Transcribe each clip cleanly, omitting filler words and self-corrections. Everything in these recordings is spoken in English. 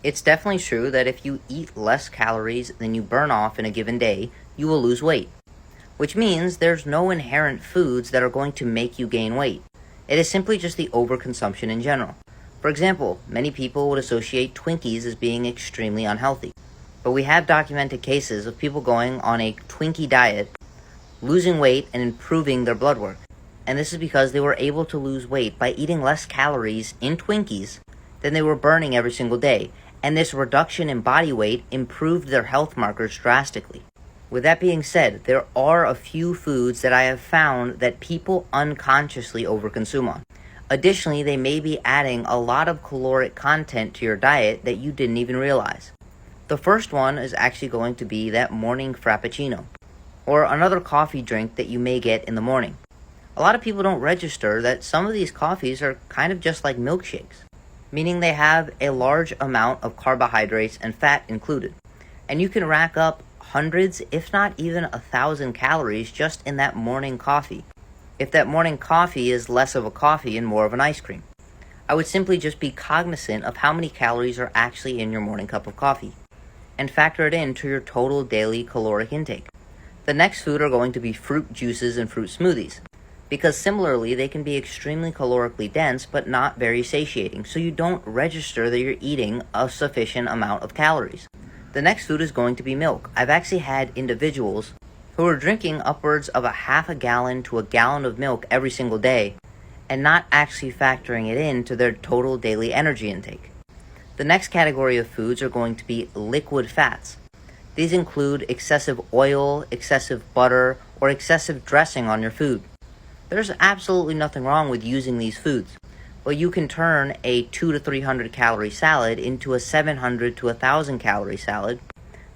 It's definitely true that if you eat less calories than you burn off in a given day, you will lose weight, which means there's no inherent foods that are going to make you gain weight. It is simply just the overconsumption in general. For example, many people would associate Twinkies as being extremely unhealthy, but we have documented cases of people going on a Twinkie diet, losing weight, and improving their blood work. And this is because they were able to lose weight by eating less calories in Twinkies than they were burning every single day, and this reduction in body weight improved their health markers drastically. With that being said, there are a few foods that I have found that people unconsciously overconsume on. Additionally, they may be adding a lot of caloric content to your diet that you didn't even realize. The first one is actually going to be that morning frappuccino, or another coffee drink that you may get in the morning. A lot of people don't register that some of these coffees are kind of just like milkshakes, meaning they have a large amount of carbohydrates and fat included. And you can rack up hundreds, if not even 1,000 calories just in that morning coffee, if that morning coffee is less of a coffee and more of an ice cream. I would simply just be cognizant of how many calories are actually in your morning cup of coffee, and factor it into your total daily caloric intake. The next food are going to be fruit juices and fruit smoothies, because similarly they can be extremely calorically dense but not very satiating, so you don't register that you're eating a sufficient amount of calories. The next food is going to be milk. I've actually had individuals who are drinking upwards of a half a gallon to a gallon of milk every single day and not actually factoring it into their total daily energy intake. The next category of foods are going to be liquid fats. These include excessive oil, excessive butter, or excessive dressing on your food. There's absolutely nothing wrong with using these foods, but you can turn a 200 to 300 calorie salad into a 700 to 1,000 calorie salad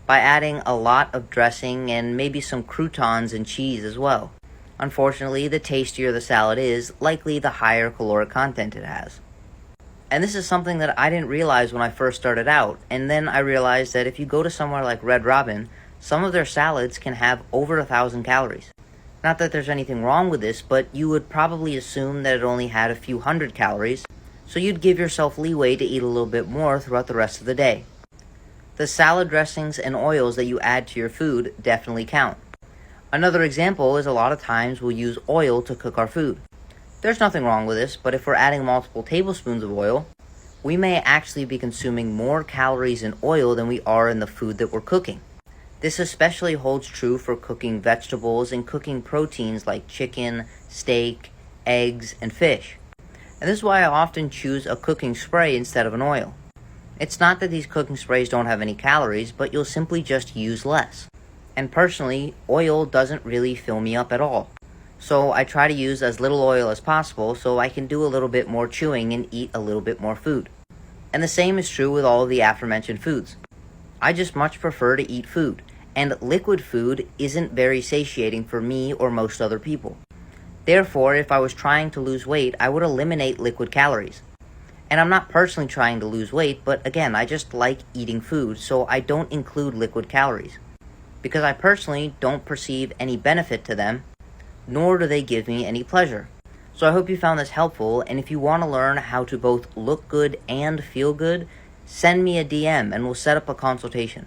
by adding a lot of dressing and maybe some croutons and cheese as well. Unfortunately, the tastier the salad is, likely the higher caloric content it has. And this is something that I didn't realize when I first started out, and then I realized that if you go to somewhere like Red Robin, some of their salads can have over 1,000 calories. Not that there's anything wrong with this, but you would probably assume that it only had a few hundred calories, so you'd give yourself leeway to eat a little bit more throughout the rest of the day. The salad dressings and oils that you add to your food definitely count. Another example is a lot of times we'll use oil to cook our food. There's nothing wrong with this, but if we're adding multiple tablespoons of oil, we may actually be consuming more calories in oil than we are in the food that we're cooking. This especially holds true for cooking vegetables and cooking proteins like chicken, steak, eggs, and fish. And this is why I often choose a cooking spray instead of an oil. It's not that these cooking sprays don't have any calories, but you'll simply just use less. And personally, oil doesn't really fill me up at all. So I try to use as little oil as possible so I can do a little bit more chewing and eat a little bit more food. And the same is true with all of the aforementioned foods. I just much prefer to eat food, and liquid food isn't very satiating for me or most other people. Therefore, if I was trying to lose weight, I would eliminate liquid calories. And I'm not personally trying to lose weight, but again, I just like eating food, so I don't include liquid calories, because I personally don't perceive any benefit to them, nor do they give me any pleasure. So I hope you found this helpful, and if you want to learn how to both look good and feel good, send me a DM and we'll set up a consultation.